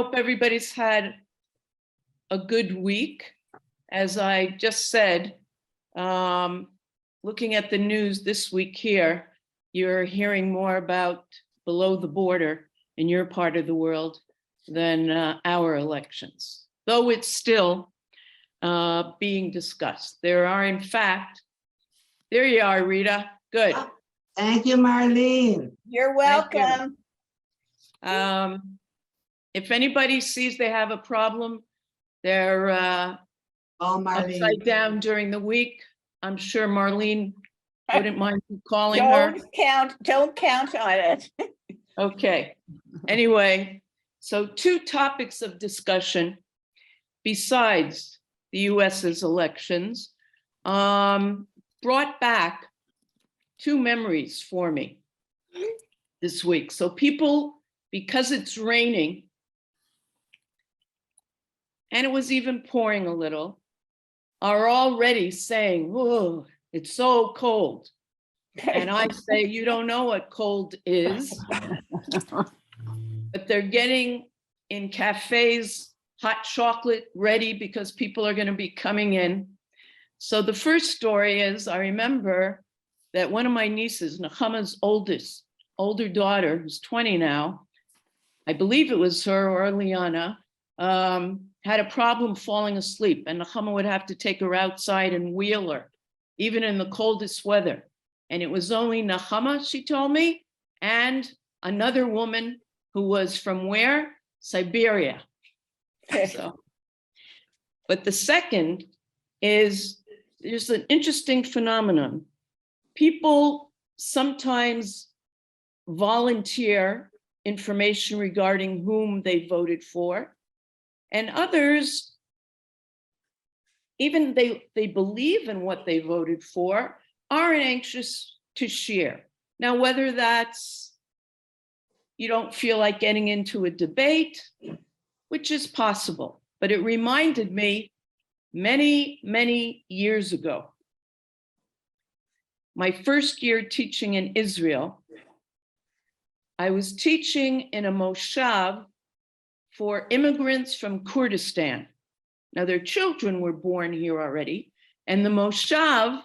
hope everybody's had a good week. As I just said, looking at the news this week here, you're hearing more about below the border in your part of the world than our elections, though it's still being discussed. There are, in fact, there you are, Rita. Good. Thank you, Marlene. You're welcome. If anybody sees they have a problem, they're Marlene. upside down during the week, I'm sure Marlene wouldn't mind you calling her. Don't count on it. Okay. Anyway, so two topics of discussion besides the US's elections brought back two memories for me this week. So people, because it's raining, and it was even pouring a little, are already saying, oh, it's so cold. And I say, you don't know what cold is. But they're getting in cafes hot chocolate ready because people are going to be coming in. So the first story is, I remember that one of my nieces, Nechama's older daughter, who's 20 now, I believe it was her or Liana, had a problem falling asleep, and Nechama would have to take her outside and wheel her, even in the coldest weather. And it was only Nechama, she told me, and another woman who was from where? Siberia. So, but the second is, there's an interesting phenomenon. People sometimes volunteer information regarding whom they voted for, and others, even they believe in what they voted for, aren't anxious to share. Now, whether that's you don't feel like getting into a debate, which is possible, but it reminded me many, many years ago, my first year teaching in Israel, I was teaching in a moshav for immigrants from Kurdistan. Now, their children were born here already, and the moshav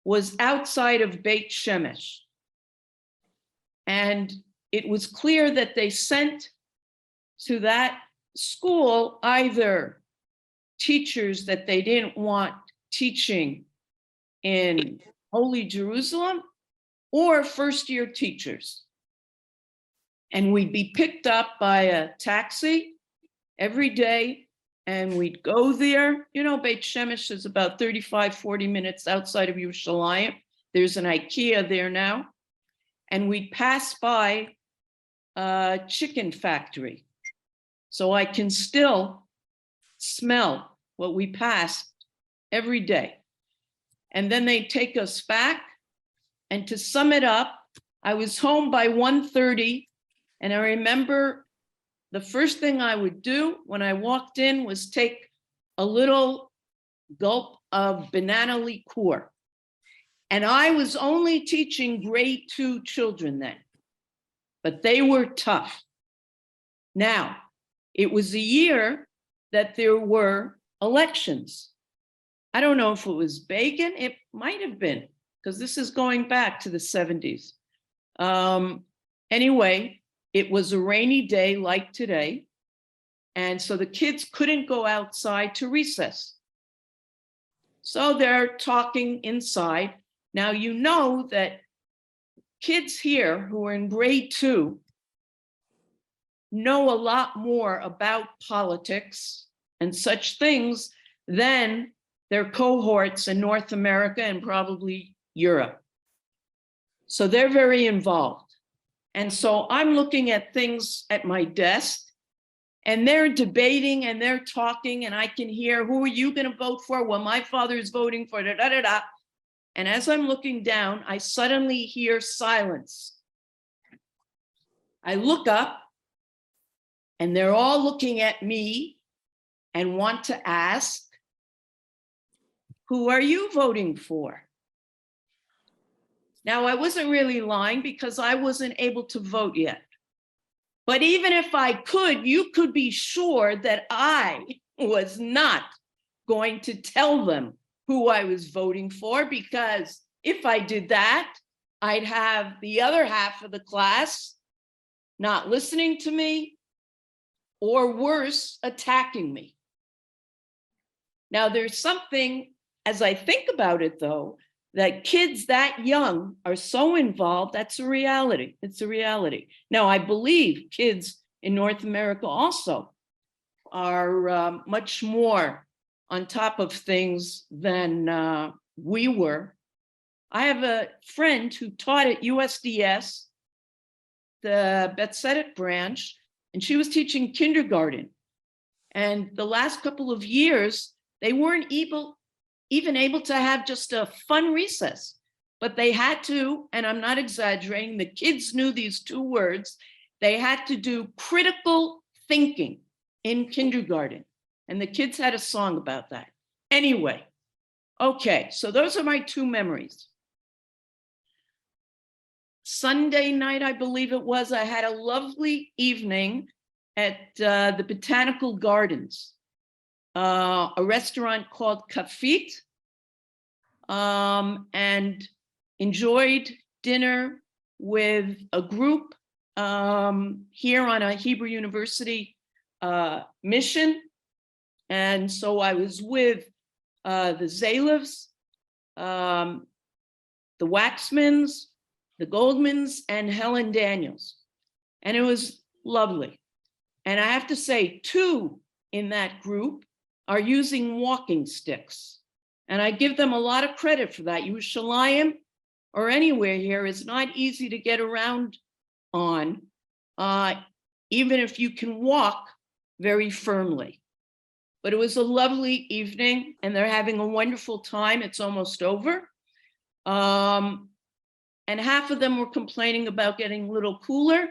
was outside of Beit Shemesh. And it was clear that they sent to that school either teachers that they didn't want teaching in Holy Jerusalem or first-year teachers. And we'd be picked up by a taxi every day, and we'd go there. You know, Beit Shemesh is about 35, 40 minutes outside of Yerushalayim. There's an IKEA there now. And we'd pass by a chicken factory. So I can still smell what we passed every day. And then they take us back. And to sum it up, I was home by 1:30. And I remember the first thing I would do when I walked in was take a little gulp of banana liqueur. And I was only teaching grade 2 children then, but they were tough. Now, it was a year that there were elections. I don't know if it was Begin, it might have been, because this is going back to the 70s. Anyway, it was a rainy day like today, and so the kids couldn't go outside to recess. So they're talking inside. Now, you know that kids here who are in grade 2 know a lot more about politics and such things than their cohorts in North America and probably Europe. So they're very involved. And so I'm looking at things at my desk, and they're debating and they're talking, and I can hear, who are you going to vote for? Well, my father is voting for da da da da. And as I'm looking down, I suddenly hear silence. I look up, and they're all looking at me and want to ask, who are you voting for? Now, I wasn't really lying because I wasn't able to vote yet. But even if I could, you could be sure that I was not going to tell them who I was voting for, because if I did that, I'd have the other half of the class not listening to me, or worse, attacking me. Now, there's something, as I think about it, though, that kids that young are so involved. That's a reality. It's a reality. Now, I believe kids in North America also are much more on top of things than we were. I have a friend who taught at USDS, the Beth branch, and she was teaching kindergarten. And the last couple of years, they weren't even able to have just a fun recess, but they had to, and I'm not exaggerating, the kids knew these two words, they had to do critical thinking in kindergarten. And the kids had a song about that. Anyway, okay, so those are my two memories. Sunday night, I believe it was, I had a lovely evening at the Botanical Gardens, a restaurant called Kafit, and enjoyed dinner with a group here on a Hebrew University mission. And so I was with the Zalevs, the Waxmans, the Goldmans, and Helen Daniels. And it was lovely. And I have to say, two in that group are using walking sticks. And I give them a lot of credit for that. Yerushalayim or anywhere here is not easy to get around on, even if you can walk very firmly. But it was a lovely evening and they're having a wonderful time. It's almost over. And half of them were complaining about getting a little cooler.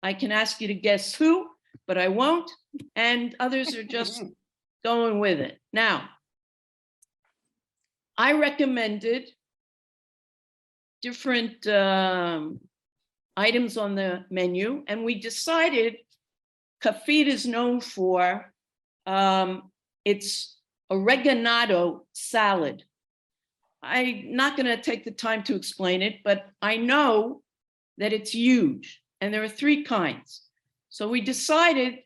I can ask you to guess who, but I won't. And others are just going with it. Now, I recommended different items on the menu, and we decided Kafid is known for its oregano salad. I'm not going to take the time to explain it, but I know that it's huge, and there are three kinds. So we decided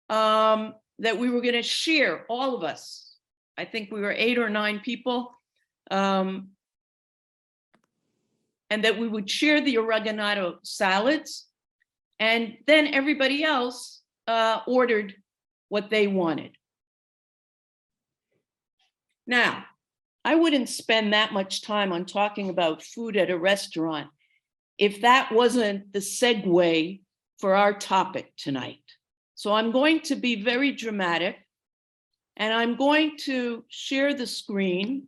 that we were going to share, all of us. I think we were 8 or 9 people, and that we would share the oregano salads, and then everybody else ordered what they wanted. Now, I wouldn't spend that much time on talking about food at a restaurant if that wasn't the segue for our topic tonight. So I'm going to be very dramatic, and I'm going to share the screen.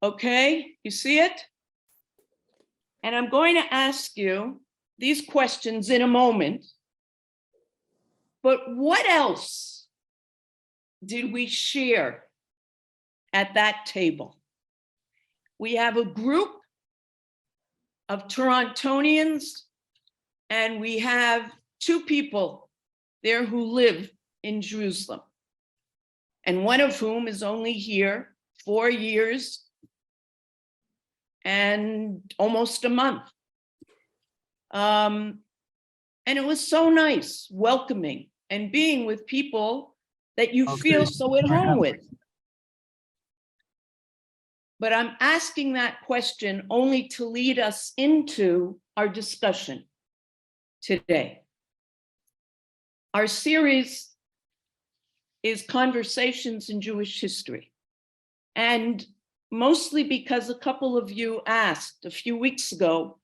Okay, you see it? And I'm going to ask you these questions in a moment. But what else did we share at that table? We have a group of Torontonians, and we have 2 people there who live in Jerusalem, and one of whom is only here 4 years and almost a month. And it was so nice, welcoming, and being with people that you feel so at home with. But I'm asking that question only to lead us into our discussion today. Our series is Conversations in Jewish History. And mostly because a couple of you asked a few weeks ago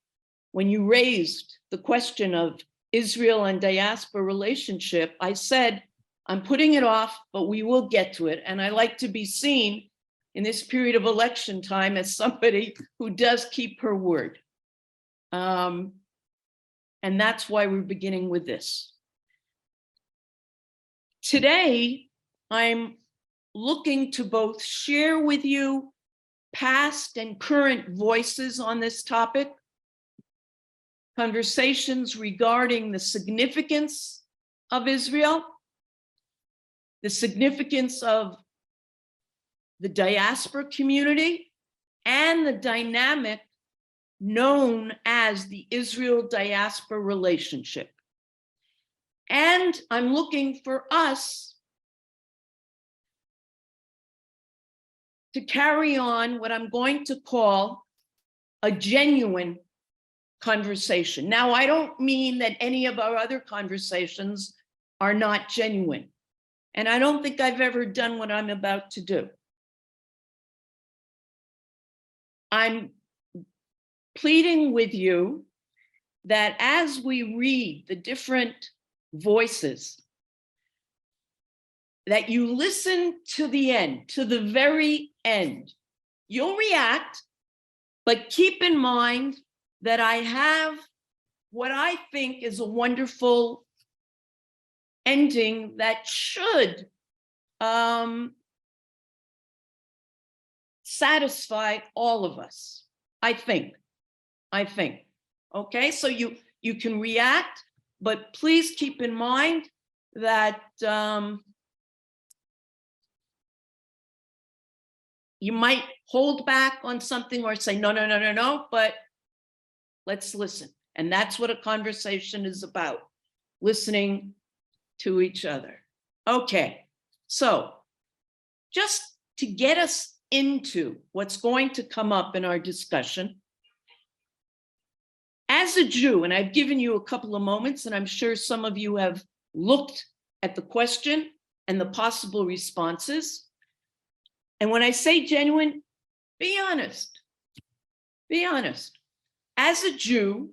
when you raised the question of Israel and diaspora relationship, I said, I'm putting it off, but we will get to it. And I like to be seen in this period of election time as somebody who does keep her word. And that's why we're beginning with this. Today, I'm looking to both share with you past and current voices on this topic, conversations regarding the significance of Israel, the significance of the diaspora community, and the dynamic known as the Israel-diaspora relationship. And I'm looking for us to carry on what I'm going to call a genuine conversation. Now, I don't mean that any of our other conversations are not genuine. And I don't think I've ever done what I'm about to do. I'm pleading with you that as we read the different voices, that you listen to the end, to the very end. You'll react, but keep in mind that I have what I think is a wonderful ending that should satisfy all of us, I think. Okay, so you can react, but please keep in mind that you might hold back on something or say, no, but let's listen. And that's what a conversation is about, listening to each other. Okay, so just to get us into what's going to come up in our discussion, as a Jew, and I've given you a couple of moments, and I'm sure some of you have looked at the question and the possible responses. And when I say genuine, be honest. Be honest. As a Jew,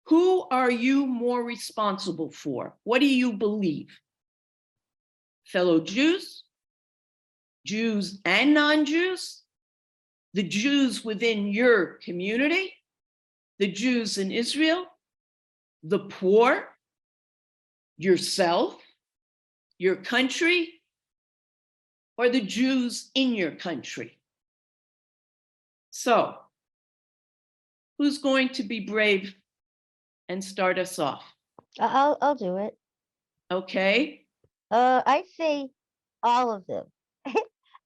who are you more responsible for? What do you believe? Fellow Jews, Jews and non-Jews, the Jews within your community, the Jews in Israel, the poor, yourself, your country, or the Jews in your country? So, who's going to be brave and start us off? I'll do it. Okay. I'd say all of them.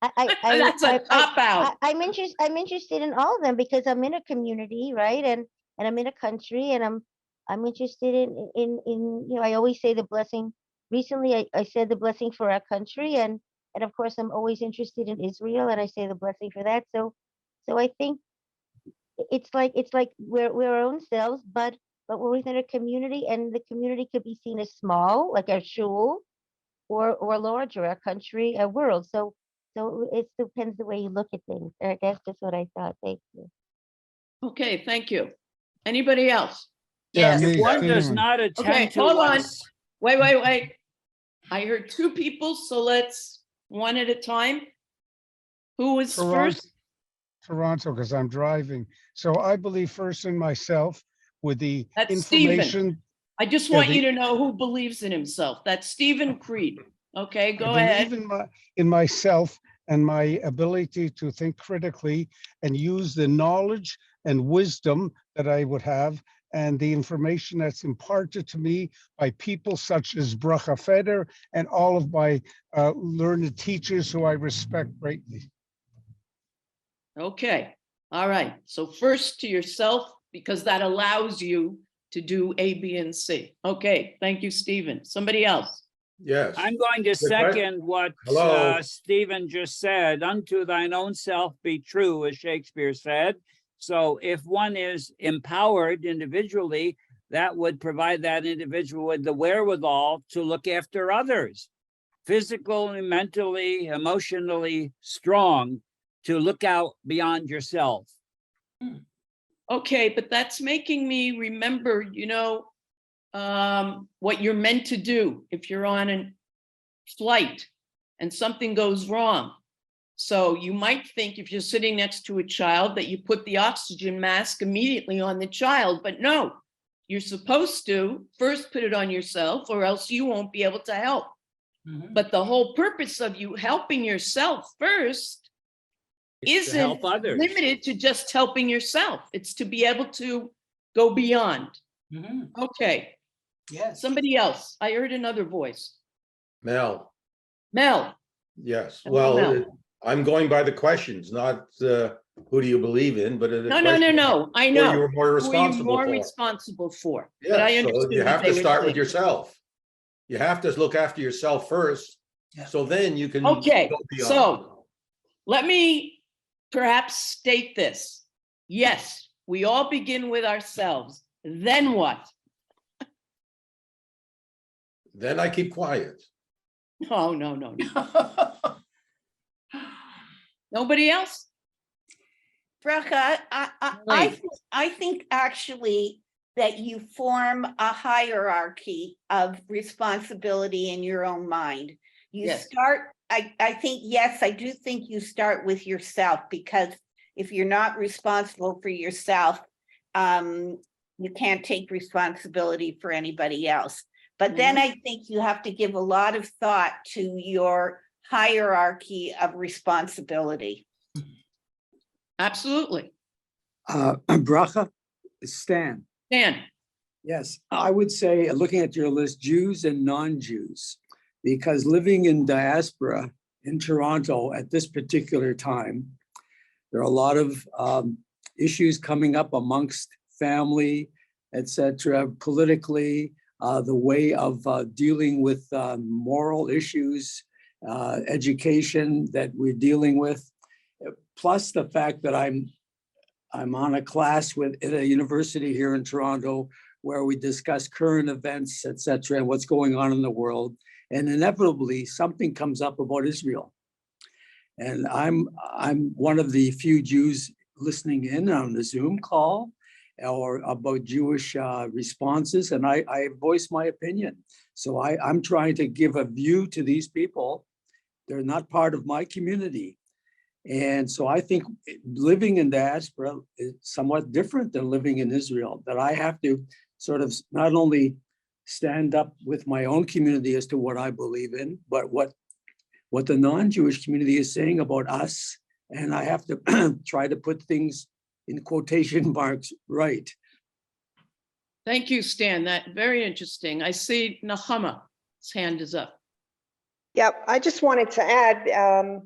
That's a cop-out. I'm interested in all of them because I'm in a community, right? And I'm in a country, and I'm interested in I always say the blessing. Recently, I said the blessing for our country, and of course I'm always interested in Israel, and I say the blessing for that. So I think it's like we're our own selves, but we're within a community, and the community could be seen as small, like our shul, or larger, our country, our world. So it depends the way you look at things. That's just what I thought. Thank you. Okay, thank you. Anybody else? Yeah, Yes. me, If one does Stephen. not Okay, attend to hold on. what's, Wait. I heard two people, so let's one at a time. Who was first? Toronto, because I'm driving. So I believe first in myself with the That's Stephen. information. I just Yeah, want you to know who believes in himself. That's Stephen Creed. Okay, go ahead. I believe in myself and my ability to think critically and use the knowledge and wisdom that I would have and the information that's imparted to me by people such as Bracha Feder and all of my learned teachers who I respect greatly. Okay, all right. So first to yourself, because that allows you to do A, B, and C. Okay, thank you, Stephen. Somebody else? Yes. I'm going to second what Hello. Stephen just said. Unto thine own self be true, as Shakespeare said. So if one is empowered individually, that would provide that individual with the wherewithal to look after others, physically, mentally, emotionally strong, to look out beyond yourself. Okay, but that's making me remember, what you're meant to do if you're on a flight and something goes wrong. So you might think if you're sitting next to a child that you put the oxygen mask immediately on the child, but no, you're supposed to first put it on yourself or else you won't be able to help. But the whole purpose of you helping yourself first It's to isn't help others. limited to just helping yourself. It's to be able to go beyond. Okay, Yes. somebody else. I heard another voice. Mel, Mel. yes. Hello, Well, Mel. I'm going by the questions, not who do you believe in, but the No, no, no, question no. I who know. you were more Who are you responsible more for. responsible for? But I Yeah, so understood you what have they to were start with saying. yourself. You have to look after yourself first, Yeah. so then you can Okay, go beyond. so let me perhaps state this. Yes, we all begin with ourselves. Then what? Then I keep quiet. No, no, no, no. Nobody else? Bracha, Right. I think actually that you form a hierarchy of responsibility in your own mind. You Yes. start, I think, yes, I do think you start with yourself, because if you're not responsible for yourself, you can't take responsibility for anybody else. But then I think you have to give a lot of thought to your hierarchy of responsibility. Absolutely. Bracha, Stan. Dan, Yes, I would say, looking at your list, Jews and non-Jews, because living in diaspora in Toronto at this particular time, there are a lot of issues coming up amongst family, etc., politically, the way of dealing with moral issues, education that we're dealing with, plus the fact that I'm on a class at a university here in Toronto where we discuss current events, et cetera, and what's going on in the world. And inevitably, something comes up about Israel. And I'm one of the few Jews listening in on the Zoom call or about Jewish responses, and I voice my opinion. So I'm trying to give a view to these people. They're not part of my community. And so I think living in diaspora is somewhat different than living in Israel, that I have to sort of not only stand up with my own community as to what I believe in, but what the non-Jewish community is saying about us. And I have to try to put things in quotation marks right. thank you, Stan. That very interesting. I see Nahama's hand is up. Yep, I just wanted to add,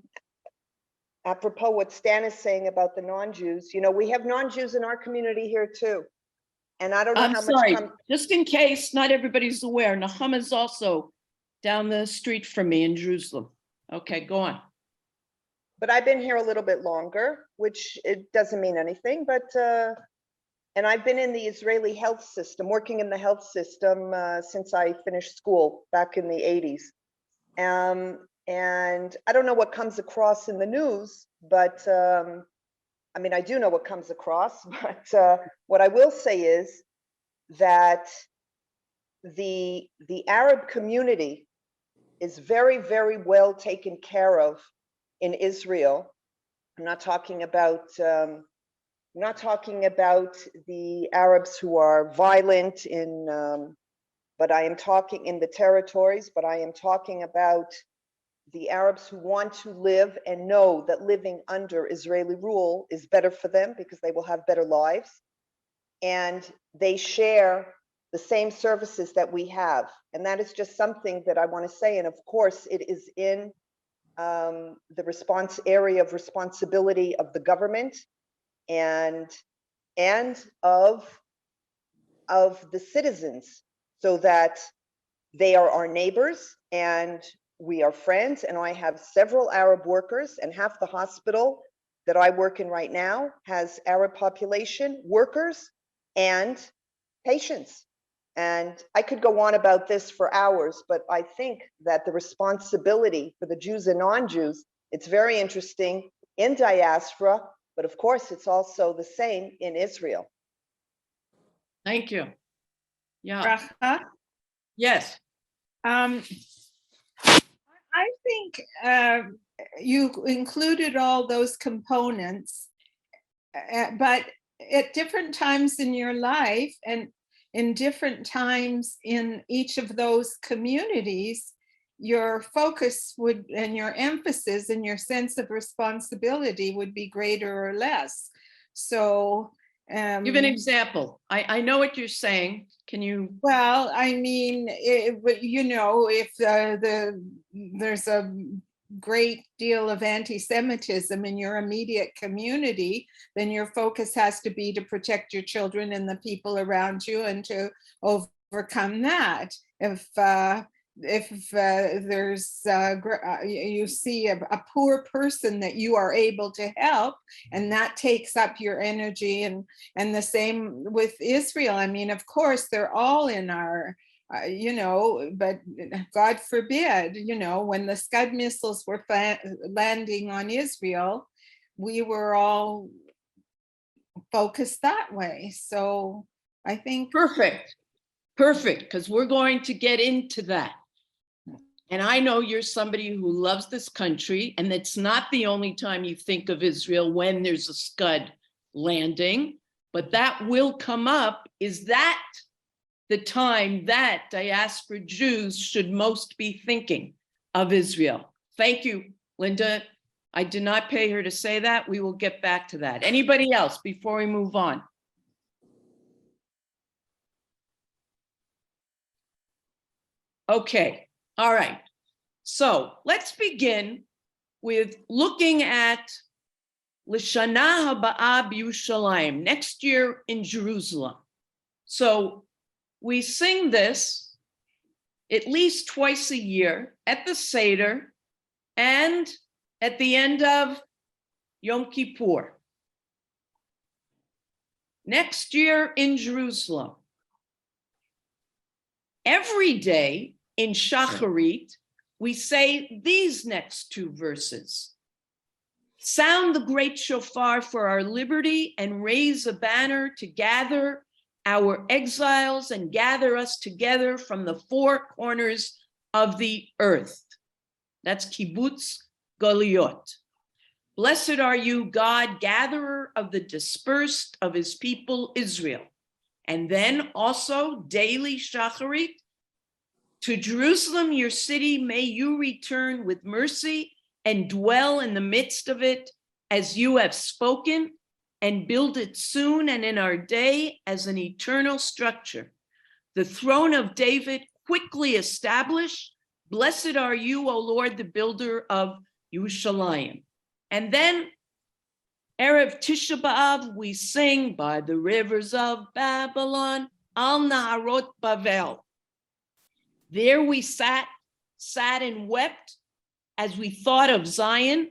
apropos what Stan is saying about the non-Jews, we have non-Jews in our community here too. And I don't know I'm how sorry, much, just in case not everybody's aware, Nahama's also down the street from me in Jerusalem. Okay, go on. but I've been here a little bit longer, which it doesn't mean anything, but, and I've been in the Israeli health system, working in the health system since I finished school back in the 80s. And I don't know what comes across in the news, but I mean, I do know what comes across, but what I will say is that the Arab community is very, very well taken care of in Israel. I'm not talking about the Arabs who are violent but I am talking in the territories, but I am talking about the Arabs who want to live and know that living under Israeli rule is better for them because they will have better lives. And they share the same services that we have. And that is just something that I want to say. And of course, it is in the area of responsibility of the government and of the citizens, so that they are our neighbors and we are friends. And I have several Arab workers, and half the hospital that I work in right now has Arab population workers and patients. And I could go on about this for hours, but I think that the responsibility for the Jews and non-Jews, it's very interesting in diaspora, but of course it's also the same in Israel. Thank you. Yeah, Bracha? yes. I think you included all those components, but at different times in your life and in different times in each of those communities, your focus would, and your emphasis and your sense of responsibility would be greater or less. So Give an example. I know what you're saying. Can you? Well, I mean, you know, if there's a great deal of anti-Semitism in your immediate community, then your focus has to be to protect your children and the people around you and to overcome that. If there's you see a poor person that you are able to help, and that takes up your energy, and the same with Israel. I mean, of course, they're all in our you know, but God forbid, you know, when the Scud missiles were landing on Israel, we were all focused that way. So I think Perfect, because we're going to get into that. And I know you're somebody who loves this country, and that's not the only time you think of Israel when there's a Scud landing, but that will come up. Is that the time that diaspora Jews should most be thinking of Israel? Thank you, Linda. I did not pay her to say that. We will get back to that. Anybody else before we move on? Okay, all right. So let's begin with looking at L'Shana Haba'ah B'Yushalayim, next year in Jerusalem. So we sing this at least twice a year at the Seder and at the end of Yom Kippur. Next year in Jerusalem. Every day in Shacharit, we say these next two verses. Sound the great shofar for our liberty and raise a banner to gather our exiles and gather us together from the four corners of the earth. That's kibbutz goliot. Blessed are you, God, gatherer of the dispersed of his people Israel. And then also daily shacharit, to Jerusalem, your city, may you return with mercy and dwell in the midst of it as you have spoken, and build it soon and in our day as an eternal structure. The throne of David quickly established. Blessed are you, O Lord, the builder of Yerushalayim. And then Erev Tisha B'Av, we sing by the rivers of Babylon, Al Naharot Bavel. There we sat and wept as we thought of Zion.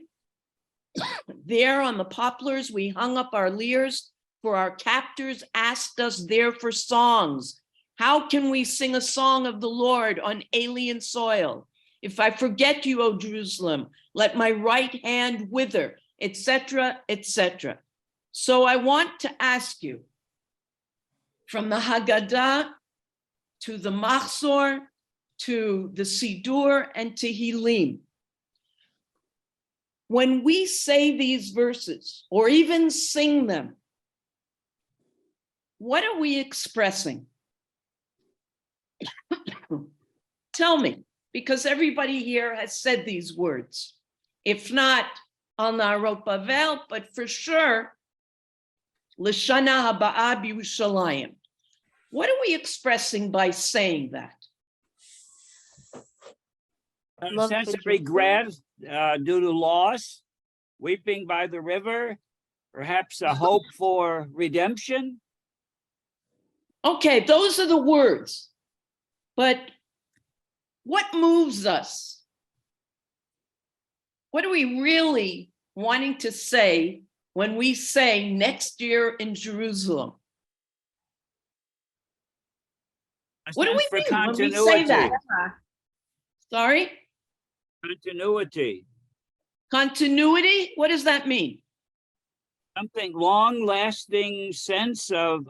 There on the poplars, we hung up our lyres, for our captors asked us there for songs. How can we sing a song of the Lord on alien soil? If I forget you, O Jerusalem, let my right hand wither, etc., etc. So I want to ask you, from the Haggadah to the Machzor, to the Sidur and Tehillim, when we say these verses or even sing them, what are we expressing? Tell me, because everybody here has said these words. If not Al Naharot Bavel, but for sure, L'Shana Haba'ah B'Yushalayim. What are we expressing by saying that? A Love sense for of Jerusalem. regret due to loss, weeping by the river, perhaps a hope for redemption. Okay, those are the words. But what moves us? What are we really wanting to say when we say next year in Jerusalem? A What do sense we for mean when we say that? Sorry? Continuity. Continuity? What does that mean? Something long-lasting sense of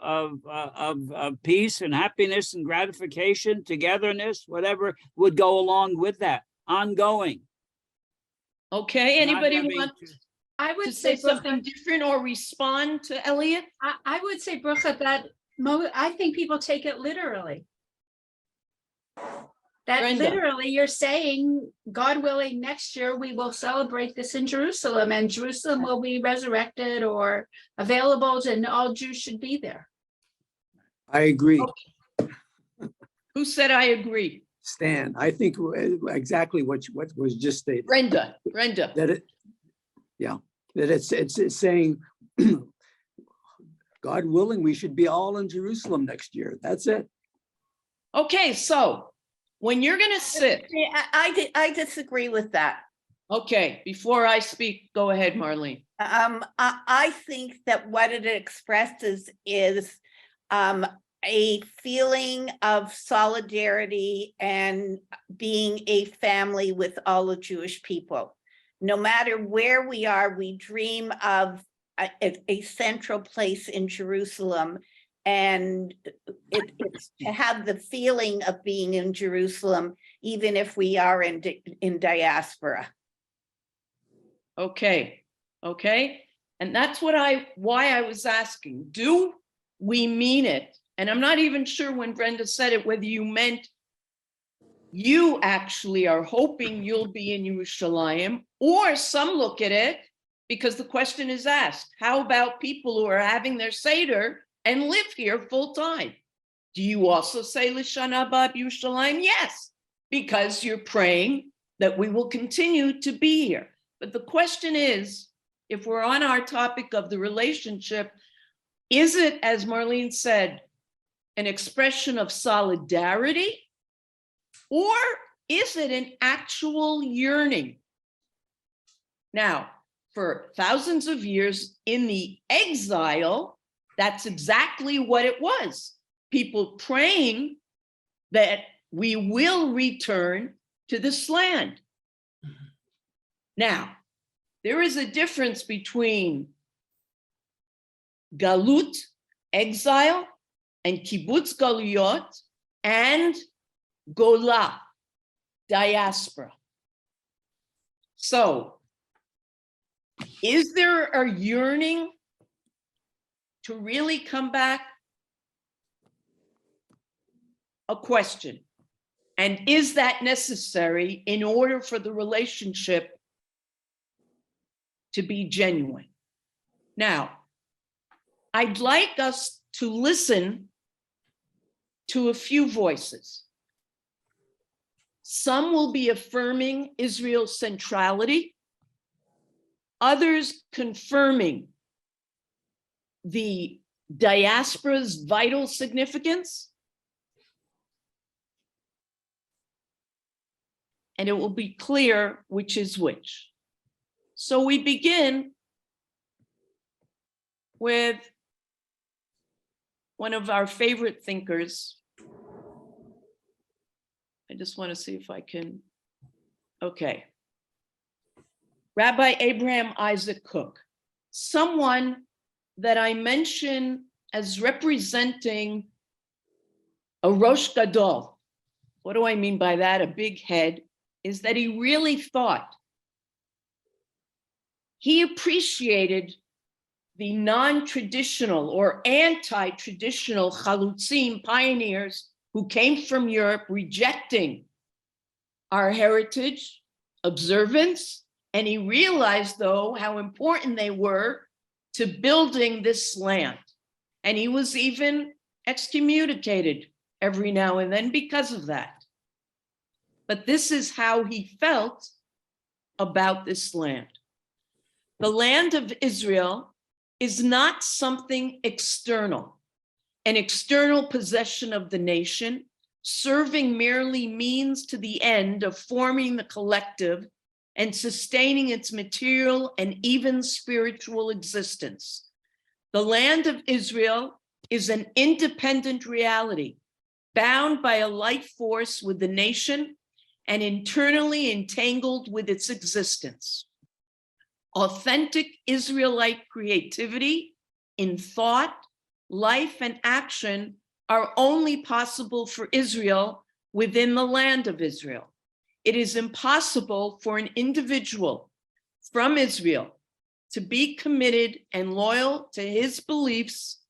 peace and happiness and gratification, togetherness, whatever would go along with that. Ongoing. Okay, Not anybody having want to- I to would say say, something Bracha, different or respond to Elliot? I would say, Bracha, that I think people take it literally. That Brenda. literally you're saying, God willing, next year we will celebrate this in Jerusalem and Jerusalem will be resurrected or available and all Jews should be there. I agree. Who said I agree? Stan, I think exactly what was just stated. Brenda. That it, yeah, that it's saying, God willing, we should be all in Jerusalem next year. That's it. Okay, so when you're gonna sit, I disagree with that. okay, before I speak, go ahead, Marlene. I think that what it expresses is a feeling of solidarity and being a family with all the Jewish people. No matter where we are, we dream of a central place in Jerusalem, and it's to have the feeling of being in Jerusalem, even if we are in diaspora. Okay, and that's why I was asking, do we mean it? And I'm not even sure when Brenda said it, whether you meant you actually are hoping you'll be in Yerushalayim, or some look at it, because the question is asked, how about people who are having their Seder and live here full time? Do you also say L'Shana Haba Yerushalayim? Yes, because you're praying that we will continue to be here. But the question is, if we're on our topic of the relationship, is it, as Marlene said, an expression of solidarity, or is it an actual yearning? Now, for thousands of years in the exile, that's exactly what it was. People praying that we will return to this land. Now, there is a difference between galut, exile, and kibbutz galuyot, and gola, diaspora. So, is there a yearning to really come back? A question. And is that necessary in order for the relationship to be genuine? Now, I'd like us to listen to a few voices. Some will be affirming Israel's centrality, others confirming the diaspora's vital significance, and it will be clear which is which. So we begin with one of our favorite thinkers. I just want to see if I can, okay. Rabbi Abraham Isaac Cook, someone that I mention as representing a Rosh Gadol. What do I mean by that? A big head, is that he really thought. He appreciated the non-traditional or anti-traditional chalutzim pioneers who came from Europe, rejecting our heritage, observance, and he realized, though, how important they were to building this land. And he was even excommunicated every now and then because of that. But this is how he felt about this land. The land of Israel is not something external, an external possession of the nation, serving merely means to the end of forming the collective and sustaining its material and even spiritual existence. The land of Israel is an independent reality, bound by a life force with the nation and internally entangled with its existence. Authentic Israelite creativity in thought, life, and action are only possible for Israel within the land of Israel. It is impossible for an individual from Israel to be committed and loyal to his beliefs,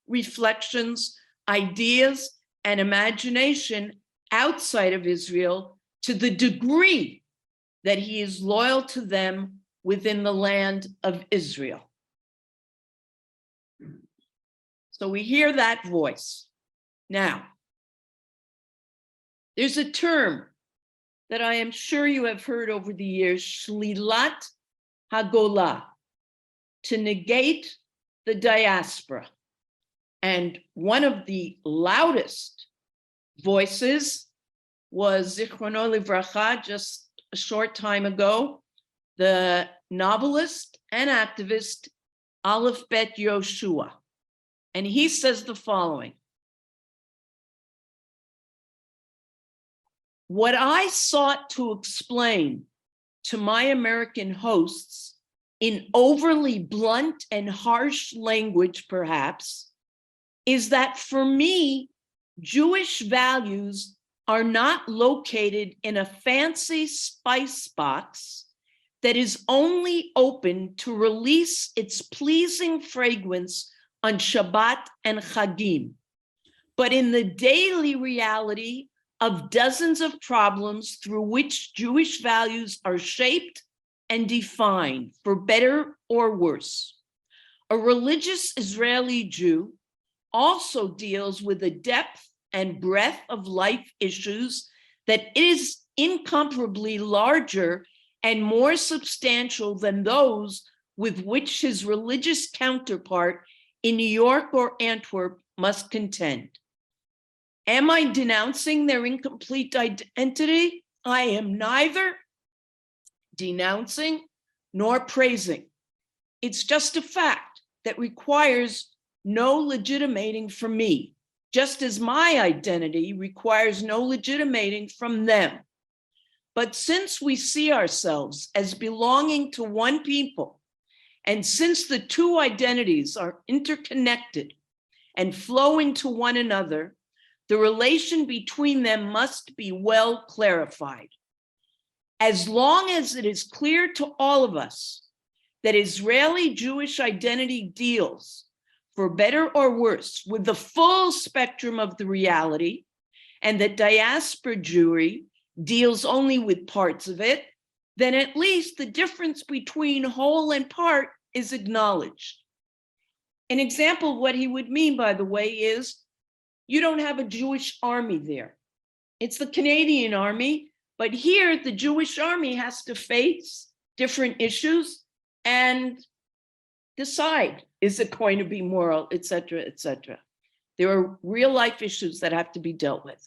reflections, ideas, and imagination outside of Israel to the degree that he is loyal to them within the land of Israel. So we hear that voice. Now, there's a term that I am sure you have heard over the years, shlilat hagola, to negate the diaspora. And one of the loudest voices was Zichrono Livracha, just a short time ago, the novelist and activist Beth Yoshua. And he says the following: what I sought to explain to my American hosts in overly blunt and harsh language, perhaps, is that for me, Jewish values are not located in a fancy spice box that is only open to release its pleasing fragrance on Shabbat and Chagim, but in the daily reality of dozens of problems through which Jewish values are shaped and defined, for better or worse. A religious Israeli Jew also deals with the depth and breadth of life issues that is incomparably larger and more substantial than those with which his religious counterpart in New York or Antwerp must contend. Am I denouncing their incomplete identity? I am neither denouncing nor praising. It's just a fact that requires no legitimating from me, just as my identity requires no legitimating from them. But since we see ourselves as belonging to one people, and since the two identities are interconnected and flow into one another, the relation between them must be well clarified. As long as it is clear to all of us that Israeli Jewish identity deals, for better or worse, with the full spectrum of the reality, and that diaspora Jewry deals only with parts of it, then at least the difference between whole and part is acknowledged. An example of what he would mean, by the way, is you don't have a Jewish army there. It's the Canadian army, but here the Jewish army has to face different issues and decide, is it going to be moral, et cetera, et cetera. There are real life issues that have to be dealt with.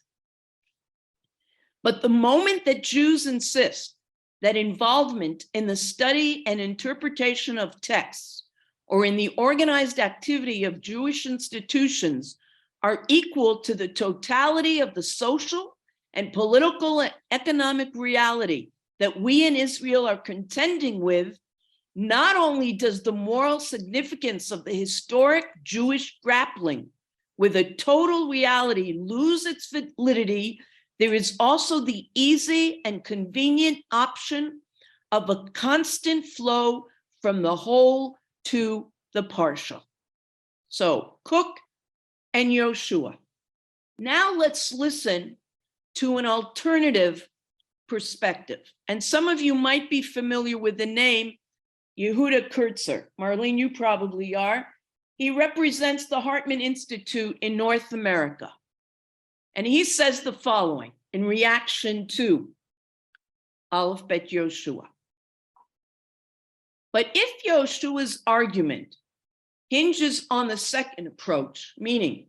But the moment that Jews insist that involvement in the study and interpretation of texts or in the organized activity of Jewish institutions are equal to the totality of the social and political and economic reality that we in Israel are contending with, not only does the moral significance of the historic Jewish grappling with a total reality lose its validity, there is also the easy and convenient option of a constant flow from the whole to the partial. So Cook and Yoshua. Now let's listen to an alternative perspective. And some of you might be familiar with the name Yehuda Kurtzer. Marlene, you probably are. He represents the Hartman Institute in North America. And he says the following in reaction to Beth Yoshua. But if Yoshua's argument hinges on the second approach, meaning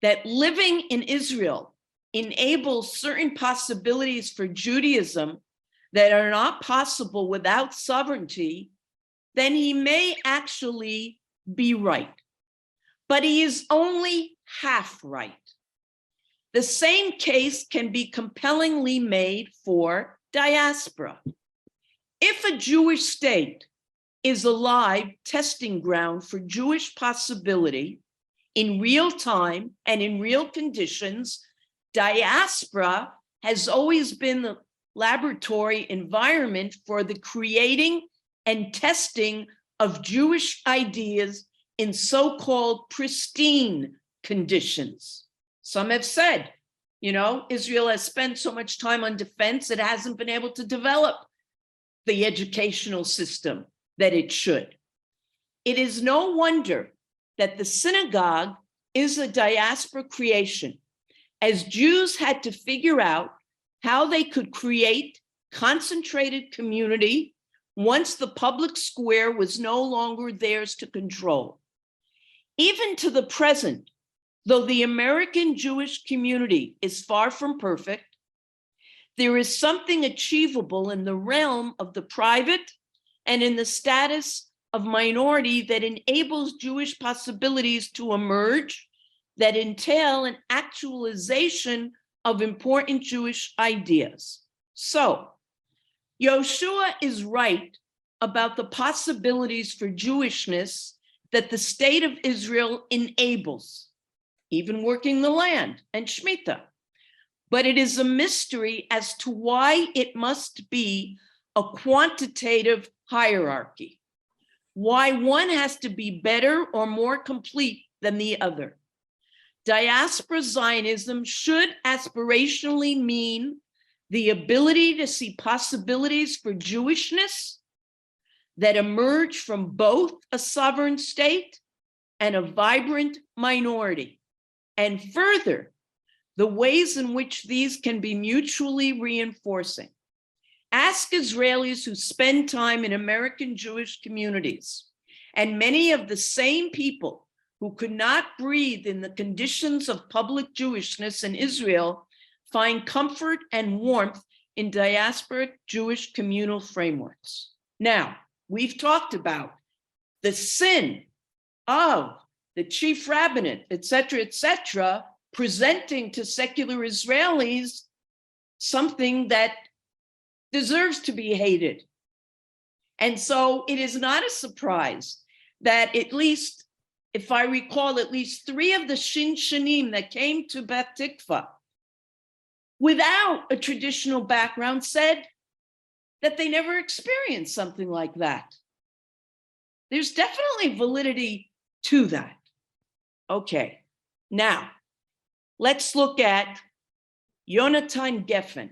that living in Israel enables certain possibilities for Judaism that are not possible without sovereignty, then he may actually be right. But he is only half right. The same case can be compellingly made for diaspora. If a Jewish state is a live testing ground for Jewish possibility in real time and in real conditions, diaspora has always been the laboratory environment for the creating and testing of Jewish ideas in so-called pristine conditions. Some have said, You know, Israel has spent so much time on defense, it hasn't been able to develop the educational system that it should. It is no wonder that the synagogue is a diaspora creation, as Jews had to figure out how they could create concentrated community once the public square was no longer theirs to control. Even to the present, though the American Jewish community is far from perfect, there is something achievable in the realm of the private and in the status of minority that enables Jewish possibilities to emerge that entail an actualization of important Jewish ideas. So, Yoshua is right about the possibilities for Jewishness that the state of Israel enables, even working the land and Shemitah. But it is a mystery as to why it must be a quantitative hierarchy, why one has to be better or more complete than the other. Diaspora Zionism should aspirationally mean the ability to see possibilities for Jewishness that emerge from both a sovereign state and a vibrant minority, and further, the ways in which these can be mutually reinforcing. Ask Israelis who spend time in American Jewish communities, and many of the same people who could not breathe in the conditions of public Jewishness in Israel find comfort and warmth in diasporic Jewish communal frameworks. Now, we've talked about the sin of the chief rabbinate, et cetera, presenting to secular Israelis something that deserves to be hated. And so it is not a surprise that at least, if I recall, at least 3 of the Shinshanim that came to Beth Tikvah without a traditional background said that they never experienced something like that. There's definitely validity to that. Okay, now let's look at Yonatan Geffen,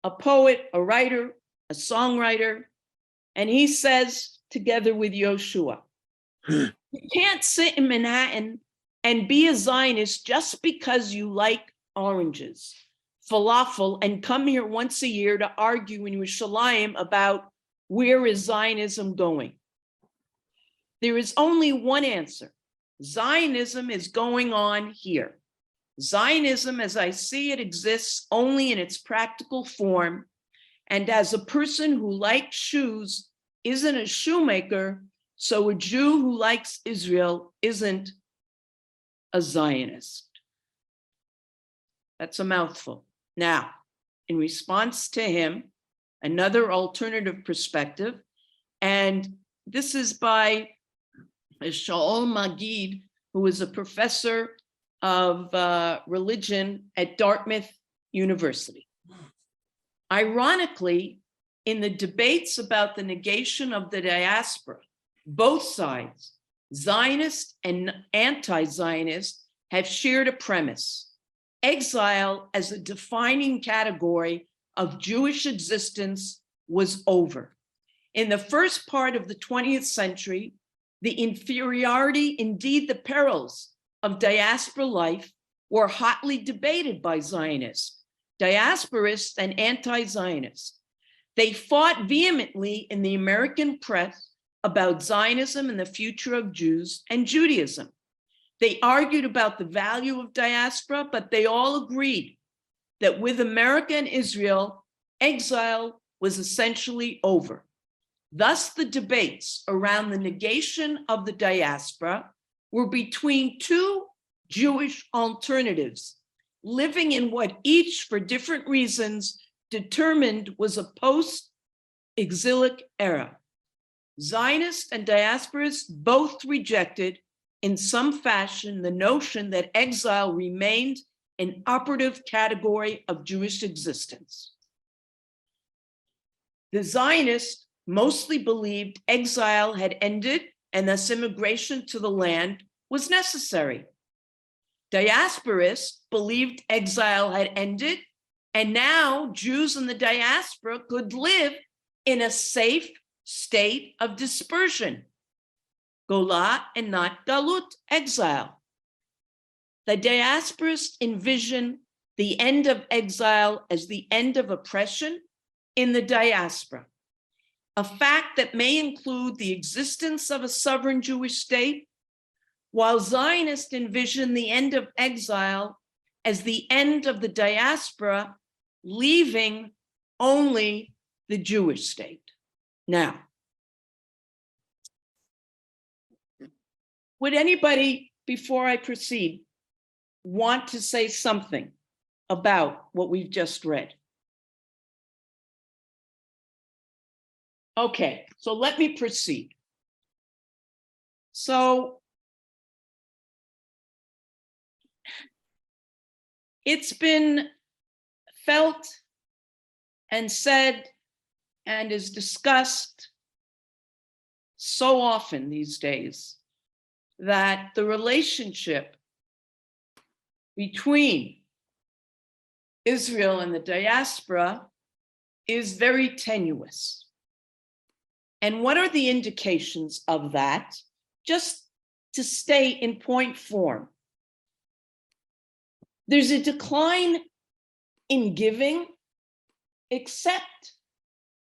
a poet, a writer, a songwriter, and he says, together with Yoshua, you can't sit in Manhattan and be a Zionist just because you like oranges, falafel, and come here once a year to argue in Yerushalayim about where is Zionism going. There is only one answer. Zionism is going on here. Zionism, as I see it, exists only in its practical form. And as a person who likes shoes isn't a shoemaker, so a Jew who likes Israel isn't a Zionist. That's a mouthful. Now, in response to him, another alternative perspective, and this is by Shaul Magid, who is a professor of religion at Dartmouth University. Ironically, in the debates about the negation of the diaspora, both sides, Zionist and anti-Zionist, have shared a premise: exile as a defining category of Jewish existence was over. In the first part of the 20th century, the inferiority, indeed the perils of diaspora life were hotly debated by Zionists, diasporists, and anti-Zionists. They fought vehemently in the American press about Zionism and the future of Jews and Judaism. They argued about the value of diaspora, but they all agreed that with America and Israel, exile was essentially over. Thus, the debates around the negation of the diaspora were between 2 Jewish alternatives, living in what each, for different reasons, determined was a post-exilic era. Zionists and diasporists both rejected, in some fashion, the notion that exile remained an operative category of Jewish existence. The Zionists mostly believed exile had ended and thus immigration to the land was necessary. Diasporists believed exile had ended, and now Jews in the diaspora could live in a safe state of dispersion, Gola and not Galut, exile. The diasporists envision the end of exile as the end of oppression in the diaspora, a fact that may include the existence of a sovereign Jewish state, while Zionists envision the end of exile as the end of the diaspora, leaving only the Jewish state. Now, would anybody, before I proceed, want to say something about what we've just read? Okay, so let me proceed. So it's been felt and said and is discussed so often these days that the relationship between Israel and the diaspora is very tenuous. And what are the indications of that? Just to stay in point form. There's a decline in giving, except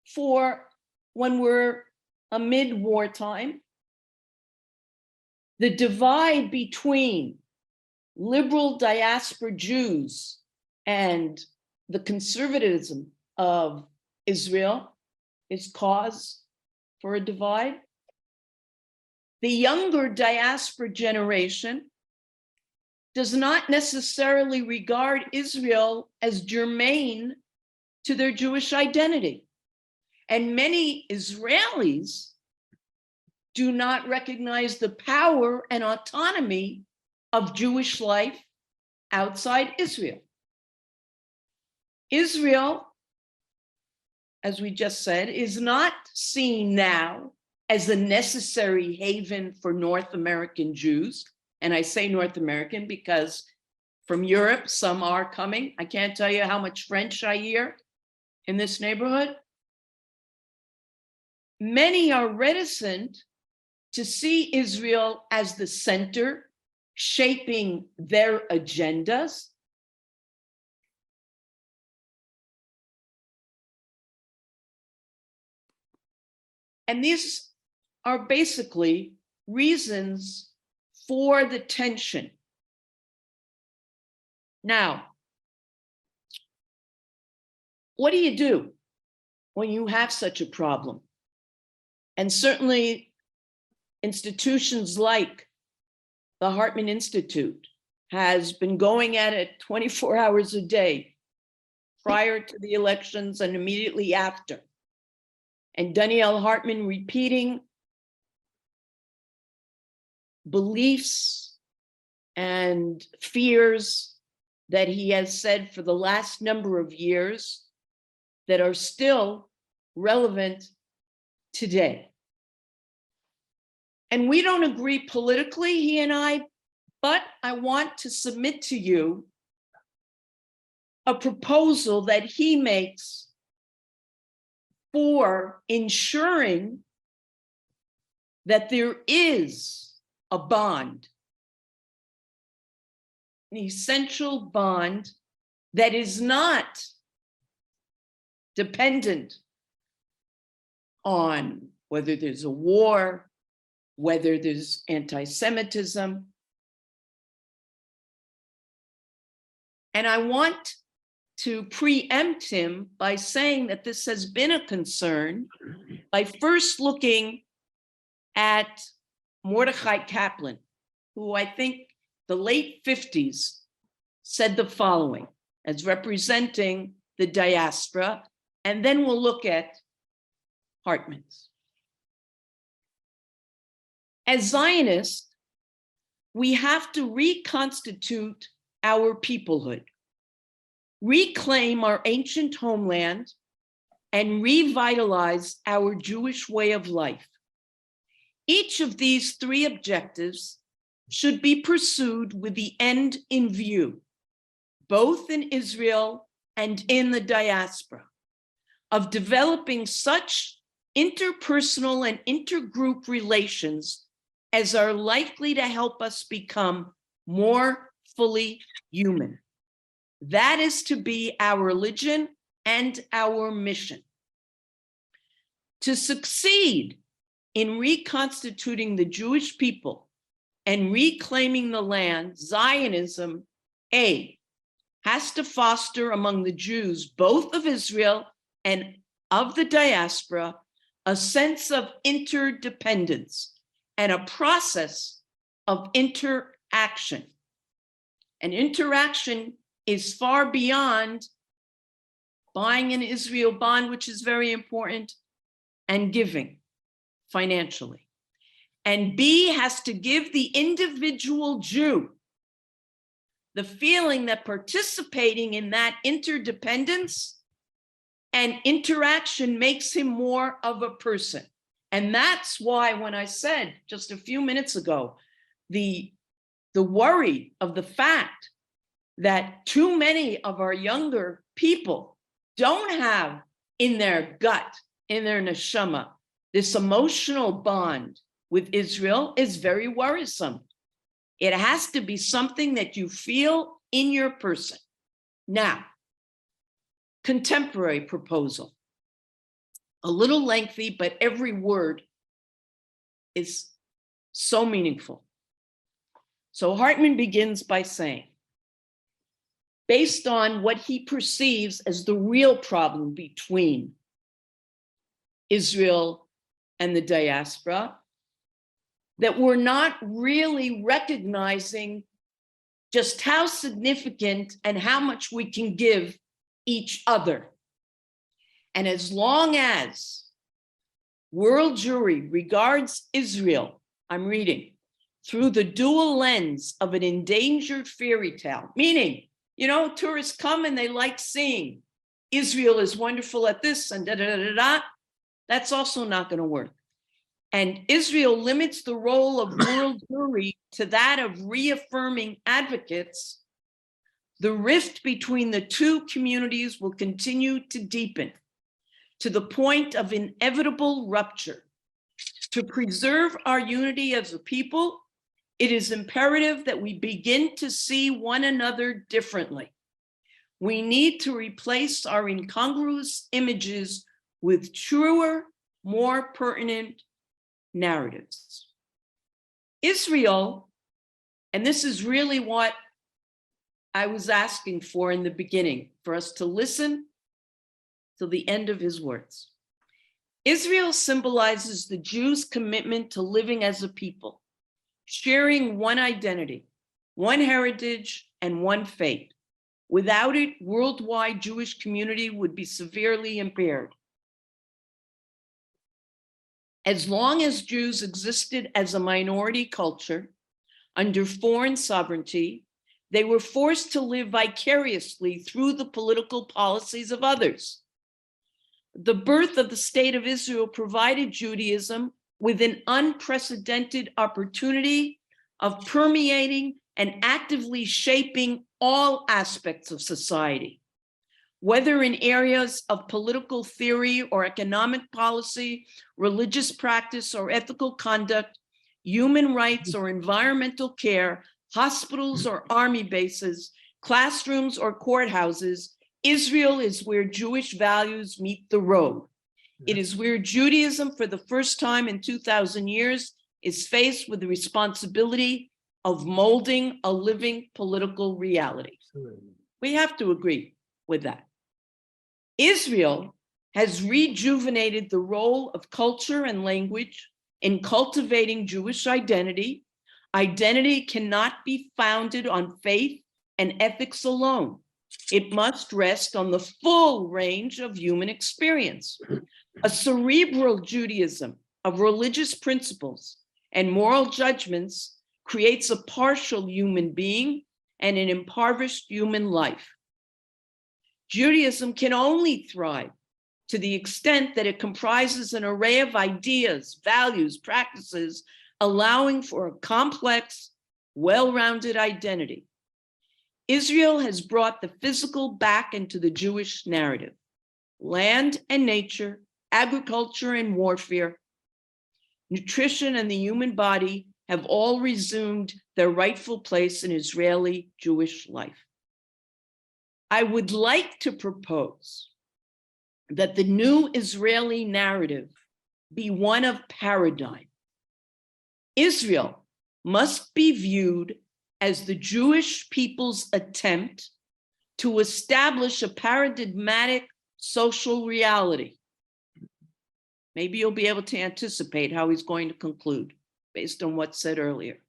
for when we're amid wartime. The divide between liberal diaspora Jews and the conservatism of Israel is cause for a divide. The younger diaspora generation does not necessarily regard Israel as germane to their Jewish identity. And many Israelis do not recognize the power and autonomy of Jewish life outside Israel. Israel, as we just said, is not seen now as a necessary haven for North American Jews. And I say North American because from Europe, some are coming. I can't tell you how much French I hear in this neighborhood. Many are reticent to see Israel as the center, shaping their agendas. And these are basically reasons for the tension. Now, what do you do when you have such a problem? And certainly institutions like the Hartman Institute has been going at it 24 hours a day prior to the elections and immediately after. And Danielle Hartman repeating beliefs and fears that he has said for the last number of years that are still relevant today. And we don't agree politically, he and I, but I want to submit to you a proposal that he makes for ensuring that there is a bond, an essential bond that is not dependent on whether there's a war, whether there's anti-Semitism. And I want to preempt him by saying that this has been a concern by first looking at Mordechai Kaplan, who I think the late 50s said the following as representing the diaspora, and then we'll look at Hartman's. As Zionists, we have to reconstitute our peoplehood, reclaim our ancient homeland, and revitalize our Jewish way of life. Each of these three objectives should be pursued with the end in view, both in Israel and in the diaspora, of developing such interpersonal and intergroup relations as are likely to help us become more fully human. That is to be our religion and our mission. To succeed in reconstituting the Jewish people and reclaiming the land, Zionism, has to foster among the Jews, both of Israel and of the diaspora, a sense of interdependence and a process of interaction. And interaction is far beyond buying an Israel bond, which is very important, and giving financially. And B has to give the individual Jew the feeling that participating in that interdependence and interaction makes him more of a person. And that's why when I said just a few minutes ago, the worry of the fact that too many of our younger people don't have in their gut, in their neshama, this emotional bond with Israel is very worrisome. It has to be something that you feel in your person. Now, contemporary proposal. A little lengthy, but every word is so meaningful. So Hartman begins by saying, based on what he perceives as the real problem between Israel and the diaspora, that we're not really recognizing just how significant and how much we can give each other. And as long as world Jewry regards Israel, I'm reading, through the dual lens of an endangered fairy tale, meaning, you know, tourists come and they like seeing Israel is wonderful at this and da-da-da-da-da, that's also not going to work. And Israel limits the role of world Jewry to that of reaffirming advocates. The rift between the two communities will continue to deepen to the point of inevitable rupture. To preserve our unity as a people, it is imperative that we begin to see one another differently. We need to replace our incongruous images with truer, more pertinent narratives. Israel, and this is really what I was asking for in the beginning, for us to listen to the end of his words. Israel symbolizes the Jews' commitment to living as a people, sharing one identity, one heritage, and one faith. Without it, worldwide Jewish community would be severely impaired. As long as Jews existed as a minority culture under foreign sovereignty, they were forced to live vicariously through the political policies of others. The birth of the State of Israel provided Judaism with an unprecedented opportunity of permeating and actively shaping all aspects of society, whether in areas of political theory or economic policy, religious practice or ethical conduct, human rights or environmental care, hospitals or army bases, classrooms or courthouses. Israel is where Jewish values meet the road. It is where Judaism, for the first time in 2,000 years, is faced with the responsibility of molding a living political reality. We have to agree with that. Israel has rejuvenated the role of culture and language in cultivating Jewish identity. Identity cannot be founded on faith and ethics alone. It must rest on the full range of human experience. A cerebral Judaism of religious principles and moral judgments creates a partial human being and an impoverished human life. Judaism can only thrive to the extent that it comprises an array of ideas, values, practices, allowing for a complex well-rounded identity. Israel has brought the physical back into the Jewish narrative. Land and nature, agriculture and warfare, nutrition and the human body have all resumed their rightful place in Israeli Jewish life. I would like to propose that the new Israeli narrative be one of paradigm. Israel must be viewed as the Jewish people's attempt to establish a paradigmatic social reality. Maybe you'll be able to anticipate how he's going to conclude based on what's said earlier.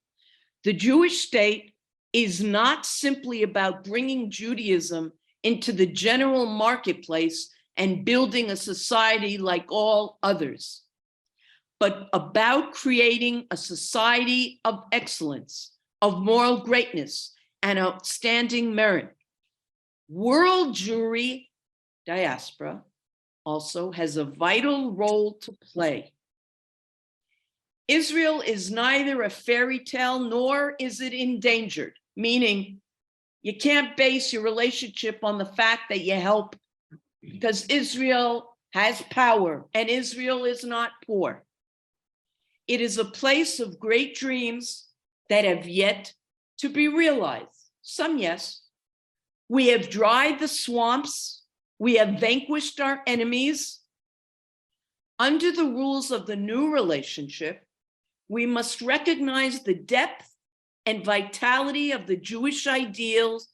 The Jewish state is not simply about bringing Judaism into the general marketplace and building a society like all others, but about creating a society of excellence, of moral greatness, and outstanding merit. World Jewry, Diaspora, also has a vital role to play. Israel is neither a fairy tale nor is it endangered, meaning you can't base your relationship on the fact that you help, because Israel has power and Israel is not poor. It is a place of great dreams that have yet to be realized. Some, yes. We have dried the swamps. We have vanquished our enemies. Under the rules of the new relationship, we must recognize the depth and vitality of the Jewish ideals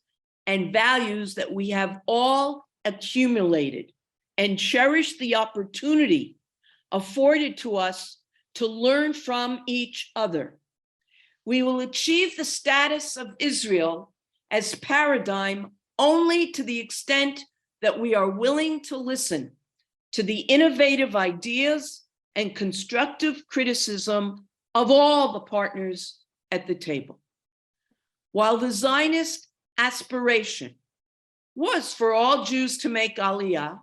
and values that we have all accumulated and cherish the opportunity afforded to us to learn from each other. We will achieve the status of Israel as paradigm only to the extent that we are willing to listen to the innovative ideas and constructive criticism of all the partners at the table. While the Zionist aspiration was for all Jews to make Aliyah,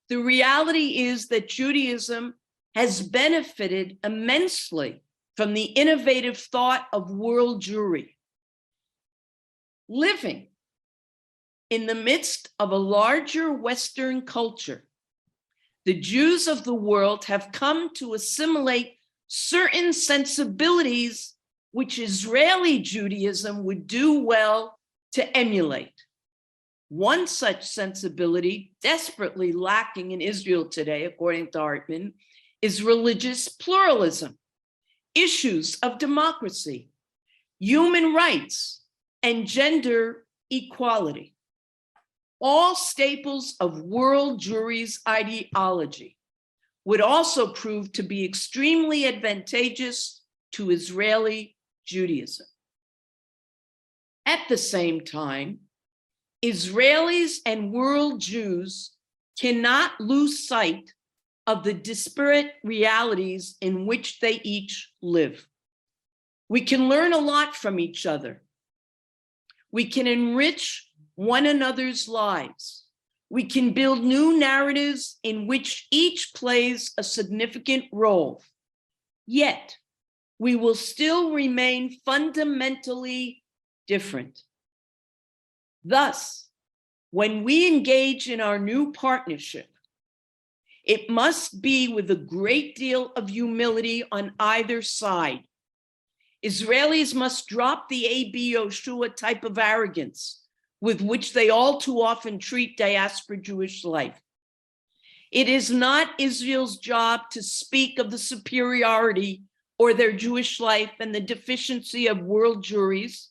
the reality is that Judaism has benefited immensely from the innovative thought of world Jewry. Living in the midst of a larger Western culture, the Jews of the world have come to assimilate certain sensibilities which Israeli Judaism would do well to emulate. One such sensibility, desperately lacking in Israel today, according to Hartman, is religious pluralism, issues of democracy, human rights, and gender equality. All staples of world Jewry's ideology would also prove to be extremely advantageous to Israeli Judaism. At the same time, Israelis and world Jews cannot lose sight of the disparate realities in which they each live. We can learn a lot from each other. We can enrich one another's lives. We can build new narratives in which each plays a significant role. Yet, we will still remain fundamentally different. Thus, when we engage in our new partnership, it must be with a great deal of humility on either side. Israelis must drop the A.B. Yoshua type of arrogance with which they all too often treat diaspora Jewish life. It is not Israel's job to speak of the superiority or their Jewish life and the deficiency of world Jewries,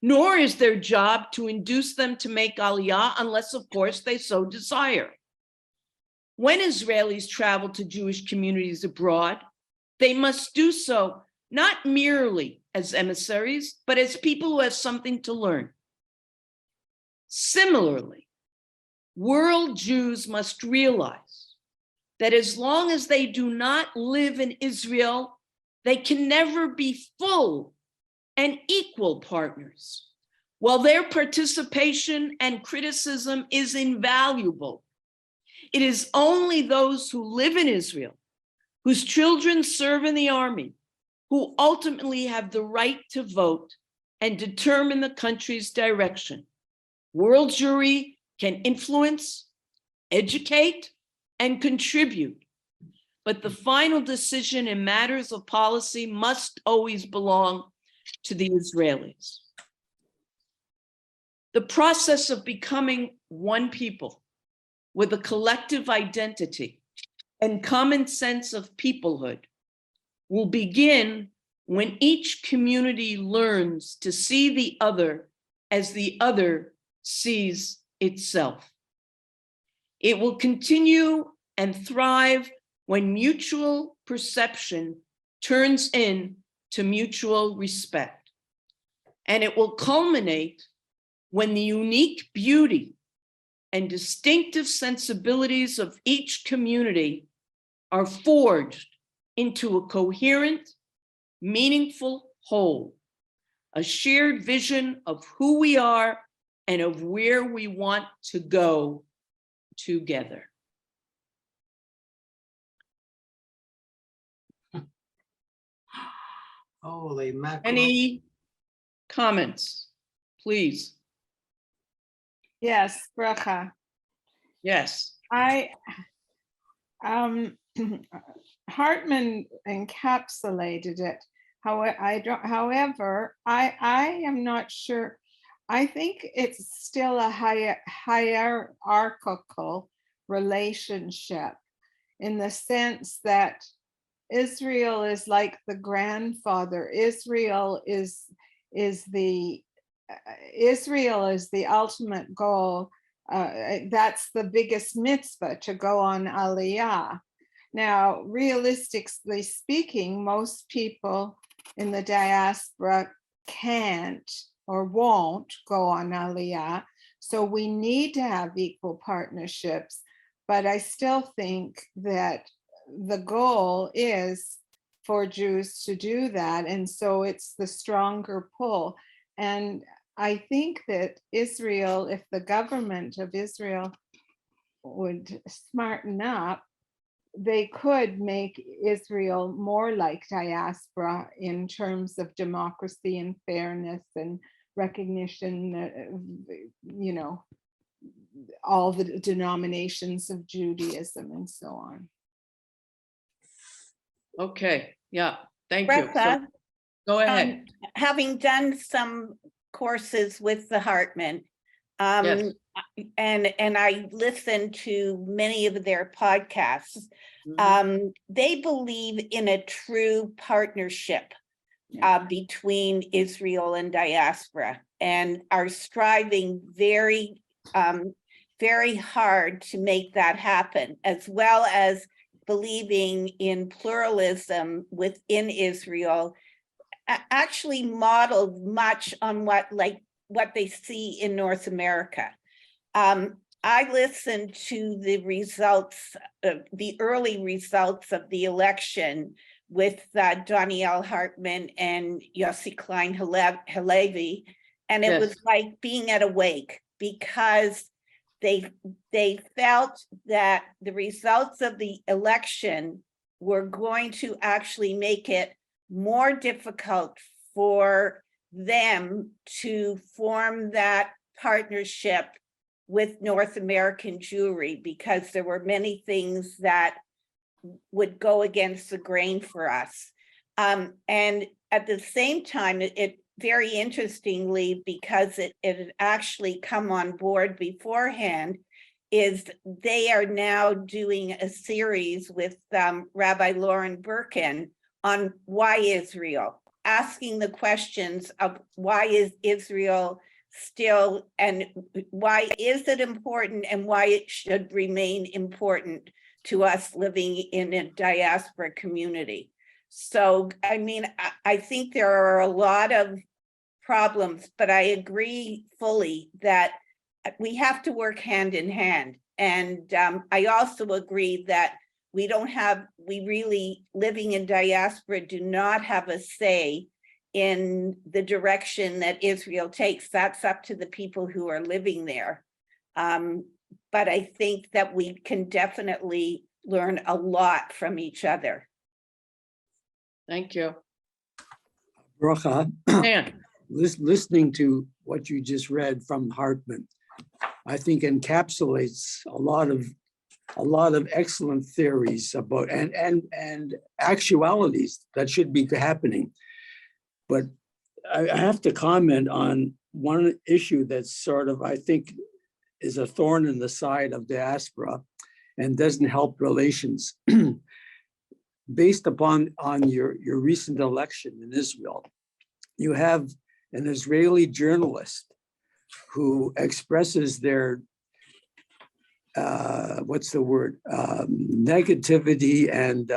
nor is their job to induce them to make Aliyah unless, of course, they so desire. When Israelis travel to Jewish communities abroad, they must do so not merely as emissaries, but as people who have something to learn. Similarly, world Jews must realize that as long as they do not live in Israel, they can never be full and equal partners. While their participation and criticism is invaluable, it is only those who live in Israel, whose children serve in the army, who ultimately have the right to vote, and determine the country's direction. World Jewry can influence, educate, and contribute, but the final decision in matters of policy must always belong to the Israelis. The process of becoming one people with a collective identity and common sense of peoplehood will begin when each community learns to see the other as the other sees itself. It will continue and thrive when mutual perception turns into mutual respect. And it will culminate when the unique beauty and distinctive sensibilities of each community are forged into a coherent, meaningful whole, a shared vision of who we are and of where we want to go together. Holy mackerel. Any comments, please? Yes, Bracha. Yes. Hartman encapsulated it. However, I am not sure. I think it's still a hierarchical relationship in the sense that Israel is like the grandfather. Israel is the ultimate goal. That's the biggest mitzvah, to go on Aliyah. Now, realistically speaking, most people in the diaspora can't or won't go on Aliyah. So we need to have equal partnerships. But I still think that the goal is for Jews to do that. And so it's the stronger pull. And I think that Israel, if the government of Israel would smarten up, they could make Israel more like diaspora in terms of democracy and fairness and recognition, you know, all the denominations of Judaism and so on. Okay, yeah, thank you. So, Bracha, go ahead. having done some courses with the Hartman, Yes. and I listened to many of their podcasts. They believe in a true partnership between Israel and diaspora, and are striving very, very hard to make that happen, as well as believing in pluralism within Israel, actually modeled much on what they see in North America. I listened to the results, the early results of the election with Danielle Hartman and Yossi Klein Halevi, and it was like being at a wake, because they felt that the results of the election were going to actually make it more difficult for them to form that partnership with North American Jewry, because there were many things that would go against the grain for us. And at the same time, it very interestingly, because it had actually come on board beforehand, is they are now doing a series with Rabbi Lauren Birkin on why Israel, asking the questions of why is Israel still, and why is it important, and why it should remain important to us living in a diaspora community. So, I mean, I think there are a lot of problems, but I agree fully that we have to work hand in hand. And I also agree that we really, living in diaspora, do not have a say in the direction that Israel takes. That's up to the people who are living there. But I think that we can definitely learn a lot from each other. Thank you. Bracha, Dan, listening to what you just read from Hartman, I think encapsulates a lot of excellent theories about and actualities that should be happening. But I have to comment on one issue that's sort of, I think, is a thorn in the side of diaspora and doesn't help relations. Based upon your recent election in Israel, you have an Israeli journalist who expresses their negativity and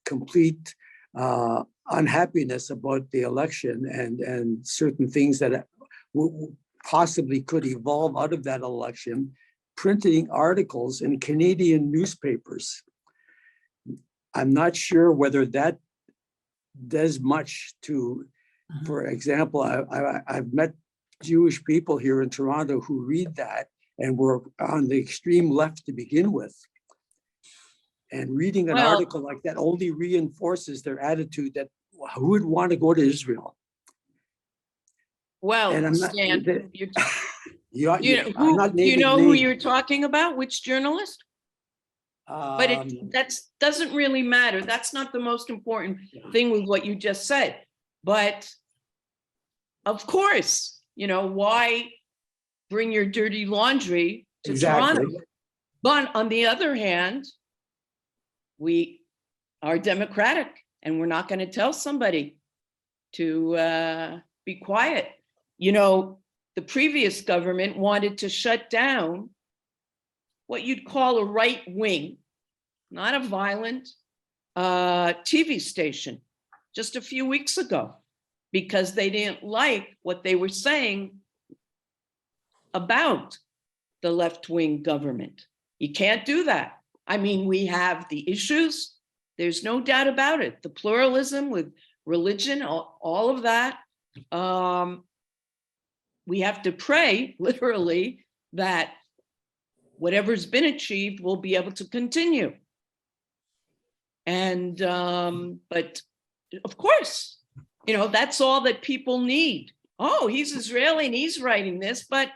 complete unhappiness about the election and certain things that possibly could evolve out of that election, printing articles in Canadian newspapers. I'm not sure whether that does much to, for example, I've met Jewish people here in Toronto who read that and were on the extreme left to begin with. And reading an article like that only reinforces their attitude that who would want to go to Israel? Well, And I'm not, Stan, I'm not you naming know who names. you're talking about? Which journalist? But that doesn't really matter. That's not the most important thing with what you just said. But of course, why bring your dirty laundry to Toronto? But on the other hand, we are democratic and we're not going to tell somebody to be quiet. The previous government wanted to shut down what you'd call a right wing, not a violent TV station just a few weeks ago, because they didn't like what they were saying about the left-wing government. You can't do that. I mean, we have the issues. There's no doubt about it. The pluralism with religion, all of that. We have to pray, literally, that whatever's been achieved will be able to continue. And, but of course, that's all that people need. Oh, he's Israeli and he's writing this, but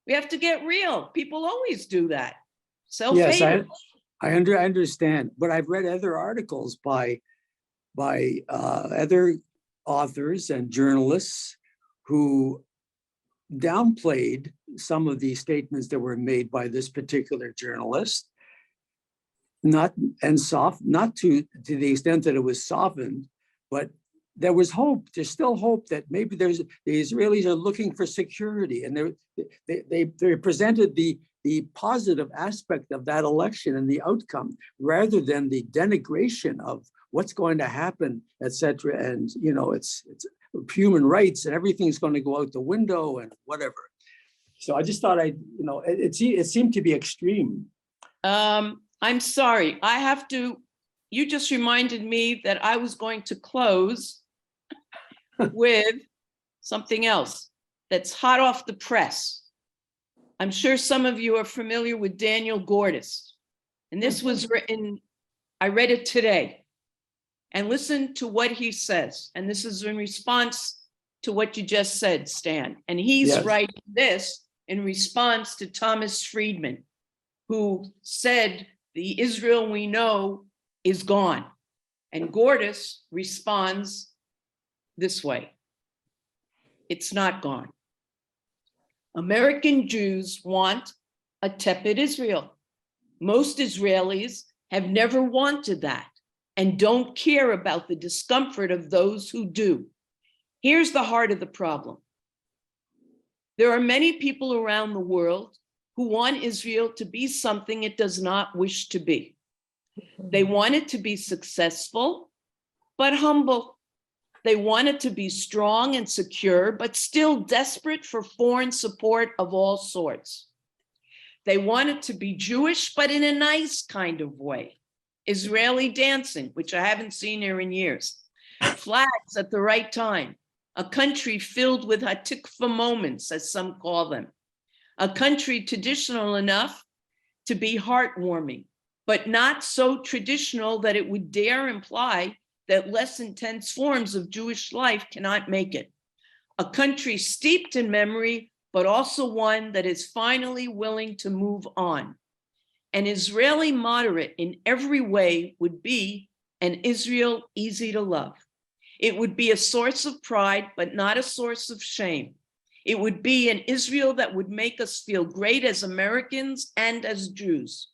we have to get real. People always do that. Yes, Self-hate. I understand, but I've read other articles by other authors and journalists who downplayed some of the statements that were made by this particular journalist, not to the extent that it was softened, but there was hope. There's still hope that maybe the Israelis are looking for security, and they presented the positive aspect of that election and the outcome, rather than the denigration of what's going to happen, etc. And it's human rights and everything's going to go out the window and whatever. So I just thought it seemed to be extreme. I'm sorry. You just reminded me that I was going to close with something else that's hot off the press. I'm sure some of you are familiar with Daniel Gordis. And this was written, I read it today. And listen to what he says. And this is in response to what you just said, Stan. And he's writing this in response to Thomas Friedman, who said, the Israel we know is gone. And Gordis responds this way. It's not gone. American Jews want a tepid Israel. Most Israelis have never wanted that and don't care about the discomfort of those who do. Here's the heart of the problem. There are many people around the world who want Israel to be something it does not wish to be. They want it to be successful, but humble. They want it to be strong and secure, but still desperate for foreign support of all sorts. They want it to be Jewish, but in a nice kind of way. Israeli dancing, which I haven't seen here in years. Flags at the right time. A country filled with Tikvah moments, as some call them. A country traditional enough to be heartwarming, but not so traditional that it would dare imply that less intense forms of Jewish life cannot make it. a country steeped in memory, but also one that is finally willing to move on. An Israeli moderate in every way would be an Israel easy to love. It would be a source of pride, but not a source of shame. It would be an Israel that would make us feel great as Americans and as Jews.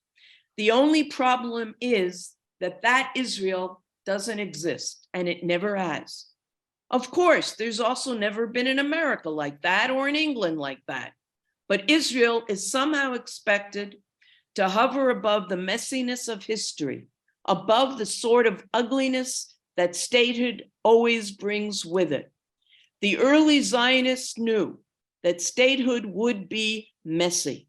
The only problem is that that Israel doesn't exist, and it never has. Of course, there's also never been an America like that or in England like that. But Israel is somehow expected to hover above the messiness of history, above the sort of ugliness that statehood always brings with it. The early Zionists knew that statehood would be messy.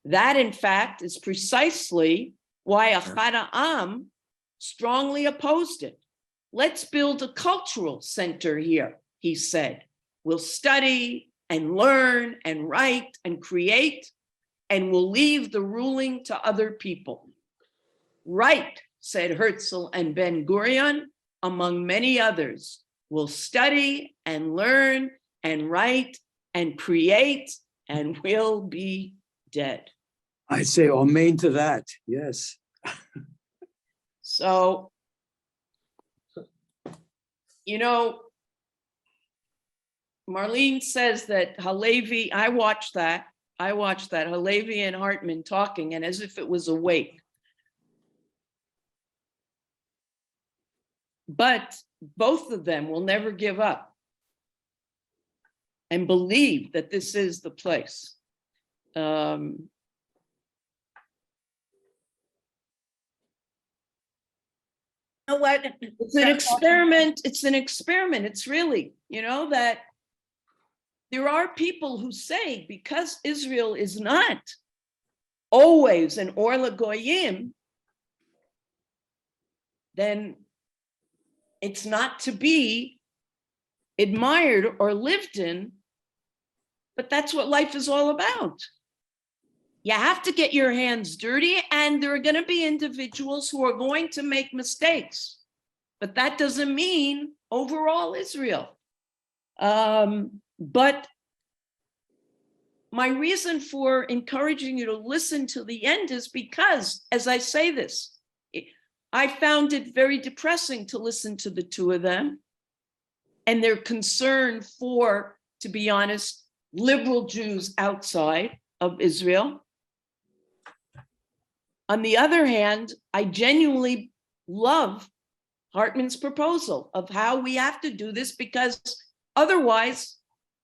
That, in fact, is precisely why Achad Ha'am strongly opposed it. Let's build a cultural center here, he said. We'll study and learn and write and create, and we'll leave the ruling to other people. Right, said Herzl and Ben Gurion, among many others. We'll study and learn and write and create, and we'll be dead. I say amen to that. Yes. So, you know, Marlene says that Halevi, I watched that, Halevi and Hartman talking, and as if it was awake. But both of them will never give up and believe that this is the place. You know what? It's an experiment. It's an experiment. It's really, you know, that there are people who say because Israel is not always an Or LaGoyim, then it's not to be admired or lived in, but that's what life is all about. You have to get your hands dirty, and there are going to be individuals who are going to make mistakes, but that doesn't mean overall Israel. But my reason for encouraging you to listen to the end is because, as I say this, I found it very depressing to listen to the two of them and their concern for, to be honest, liberal Jews outside of Israel. On the other hand, I genuinely love Hartman's proposal of how we have to do this, because otherwise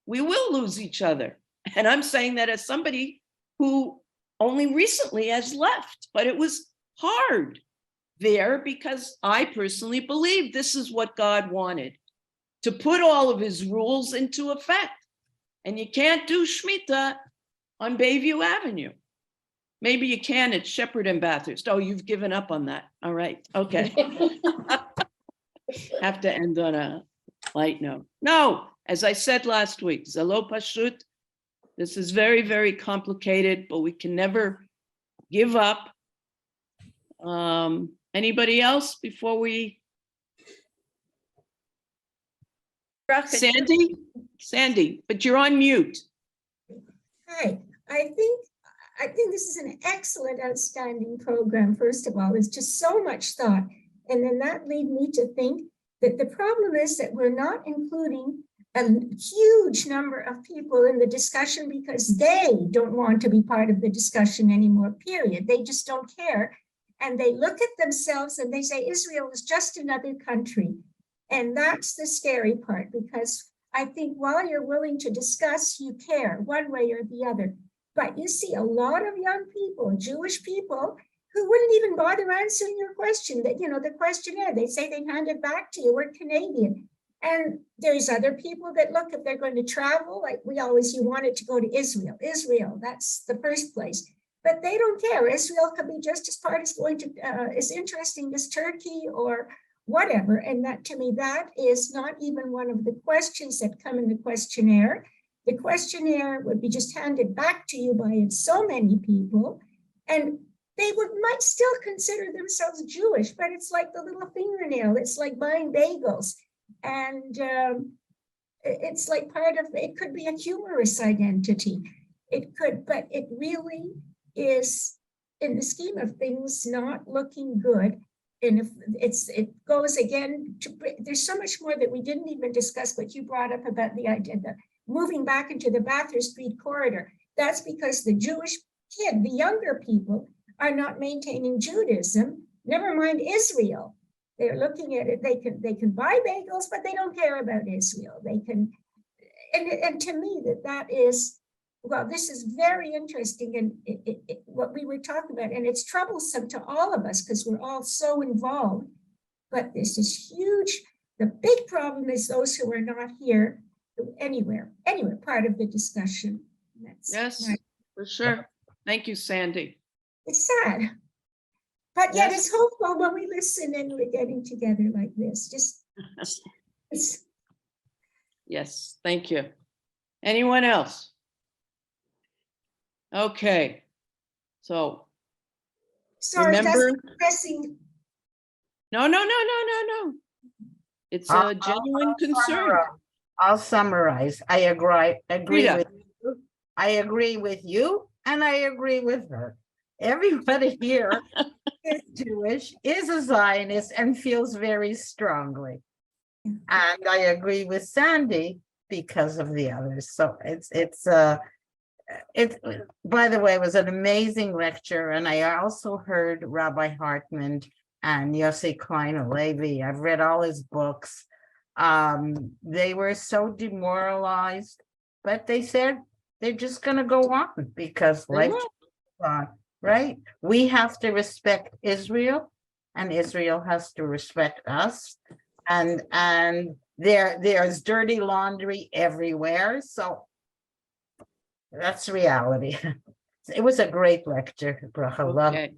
we will lose each other. And I'm saying that as somebody who only recently has left, but it was hard there because I personally believe this is what God wanted, to put all of his rules into effect. And you can't do Shemitah on Bayview Avenue. Maybe you can at Shepherd and Bathurst. Oh, you've given up on that. All right. Okay. Have to end on a light note. No, as I said last week, Zelo Pashut. This is very, very complicated, but we can never give up. Anybody else before we? Sandy, but you're on mute. Hi, I think this is an excellent, outstanding program. First of all, there's just so much thought. And then that lead me to think that the problem is that we're not including a huge number of people in the discussion because they don't want to be part of the discussion anymore, period. They just don't care. And they look at themselves and they say, Israel is just another country. And that's the scary part, because I think while you're willing to discuss, you care one way or the other. But you see a lot of young people, Jewish people, who wouldn't even bother answering your question, that, you know, the questionnaire, they say they hand it back to you, we're Canadian. And there's other people that look, if they're going to travel, like you wanted to go to Israel. Israel, that's the first place. But they don't care. Israel could be just as part as as interesting as Turkey or whatever. And that, to me, that is not even one of the questions that come in the questionnaire. The questionnaire would be just handed back to you by so many people, and they might still consider themselves Jewish, but it's like the little fingernail. It's like buying bagels. And It's like part of, it could be a humorous identity. It could, but it really is, in the scheme of things, not looking good. And if it goes again to, there's so much more that we didn't even discuss, what you brought up about the idea that moving back into the Bathurst Street corridor. That's because the Jewish kid, the younger people, are not maintaining Judaism, never mind Israel. They're looking at it, they can buy bagels, but they don't care about Israel. They can, and to me, that is, well, this is very interesting, and what we were talking about, and it's troublesome to all of us because we're all so involved, but this is huge. The big problem is those who are not here anywhere, part of the discussion. Yes, for sure. Thank you, Sandy. It's sad, but yet Yes. it's hopeful when we listen and we're getting together like this. Just, it's, Yes, thank you. Anyone else? Okay. So, sorry, that's remember, pressing. no. It's a genuine concern. I'll summarize. I agree Rita. with you. I agree with you, and I agree with her. Everybody here is Jewish, is a Zionist, and feels very strongly. And I agree with Sandy because of the others. So it, by the way, it was an amazing lecture. And I also heard Rabbi Hartman and Yossi Klein Halevi. I've read all his books. They were so demoralized, but they said they're just going to go on because They life will. goes on, right? We have to respect Israel, and Israel has to respect us. And there's dirty laundry everywhere. So that's reality. It was a great lecture, Bracha. Love it. Okay.